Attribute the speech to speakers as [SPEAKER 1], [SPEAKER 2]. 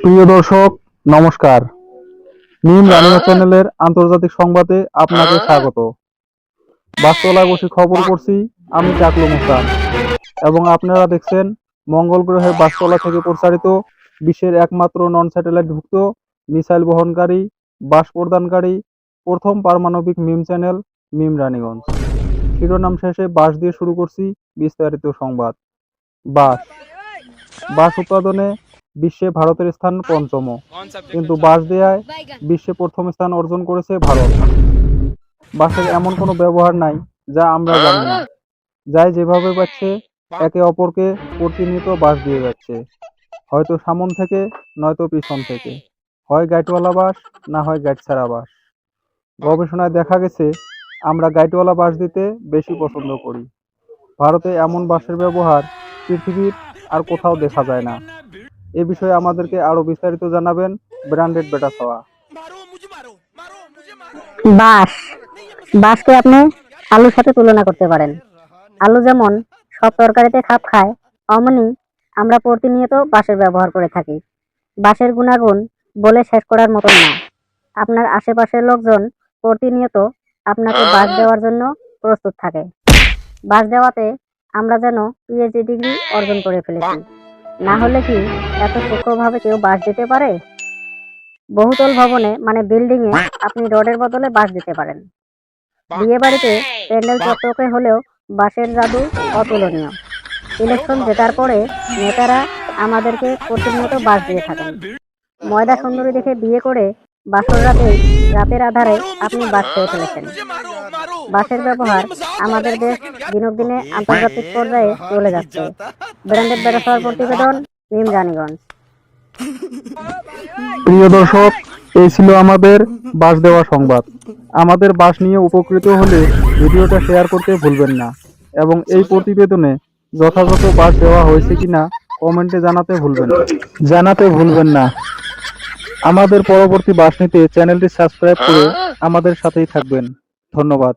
[SPEAKER 1] প্রিয় দর্শক, নমস্কার। মিম রানিয়া চ্যানেলের আন্তর্জাতিক সংবাদে আপনাকে স্বাগত। বাসতলায় বসে খবর পড়ছি, আমি চাকলু মুস্তান, এবং আপনারা দেখছেন মঙ্গল গ্রহের বাসতলা থেকে প্রচারিত বিশ্বের একমাত্র নন স্যাটেলাইট ভুক্ত মিসাইল বহনকারী বাস প্রদানকারী প্রথম পারমাণবিক মিম চ্যানেল মিম রানীগঞ্জ। শিরোনাম শেষে বাস দিয়ে শুরু করছি বিস্তারিত সংবাদ। বাস বাস উৎপাদনে বিশ্বে ভারতের স্থান পঞ্চম, কিন্তু বাস দেয়ায় বিশ্বে প্রথম স্থান অর্জন করেছে ভারত। বাসের এমন কোনো ব্যবহার নাই যা আমরা জানি না। যাই যেভাবে পাচ্ছে একে অপরকে প্রতিনিয়ত বাস দিয়ে যাচ্ছে, হয়তো সামন থেকে নয়তো পিছন থেকে, হয় গাইডওয়ালা বাস না হয় গাইড ছাড়া বাস। গবেষণায় দেখা গেছে আমরা গাইডওয়ালা বাস দিতে বেশি পছন্দ করি। ভারতে এমন বাসের ব্যবহার পৃথিবীর আর কোথাও দেখা যায় না। এ বিষয়ে আমাদেরকে আরো বিস্তারিত জানাবেন ব্র্যান্ডেড বেটা সওয়া।
[SPEAKER 2] বাস বাসকে আপনি আলুর সাথে তুলনা করতে পারেন। আলু যেমন সব তরকারিতে খাপ খায়, অমনি আমরা প্রতিনিয়ত বাসের ব্যবহার করে থাকি। বাসের গুণাগুণ বলে শেষ করার মতন না। আপনার আশেপাশের লোকজন প্রতিনিয়ত আপনাকে বাস দেওয়ার জন্য প্রস্তুত থাকে। বাস দেওয়াতে আমরা যেন পিএইচডি ডিগ্রি অর্জন করে ফেলেছি। না হলে কি এত সূক্ষ্মভাবে কেউ বাস দিতে পারে? বহুতল ভবনে মানে বিল্ডিং এ আপনি রডের বদলে বাঁশ দিতে পারেন। বিয়ে বাড়িতে প্যান্ডেল চকচকে হলেও বাঁশের জাদু অতুলনীয়। ইলেকশন জেতার পরে নেতারা আমাদেরকে প্রতিনিয়ত বাঁশ দিয়ে থাকেন। ময়দা সুন্দরী দেখে বিয়ে করে বাসর রাতের আধারে আপনি বাঁশ খেয়ে ফেলেছেন। বাঁশের ব্যবহার আমাদের দেশ দিনক দিনে আন্তর্জাতিক পর্যায়ে চলে যাচ্ছে। ব্র্যান্ডেড ব্যবসার প্রতিবেদন, মিম রানীগঞ্জ।
[SPEAKER 1] প্রিয় দর্শক, এই ছিল আমাদের বাস দেওয়া সংবাদ। আমাদের বাস নিয়ে উপকৃত হলে ভিডিওটা শেয়ার করতে ভুলবেন না, এবং এই প্রতিবেদনে যথাযথ বাস দেওয়া হয়েছে কিনা কমেন্টে জানাতে ভুলবেন না। আমাদের পরবর্তী বাস নিতে চ্যানেলটি সাবস্ক্রাইব করে আমাদের সাথেই থাকবেন। ধন্যবাদ।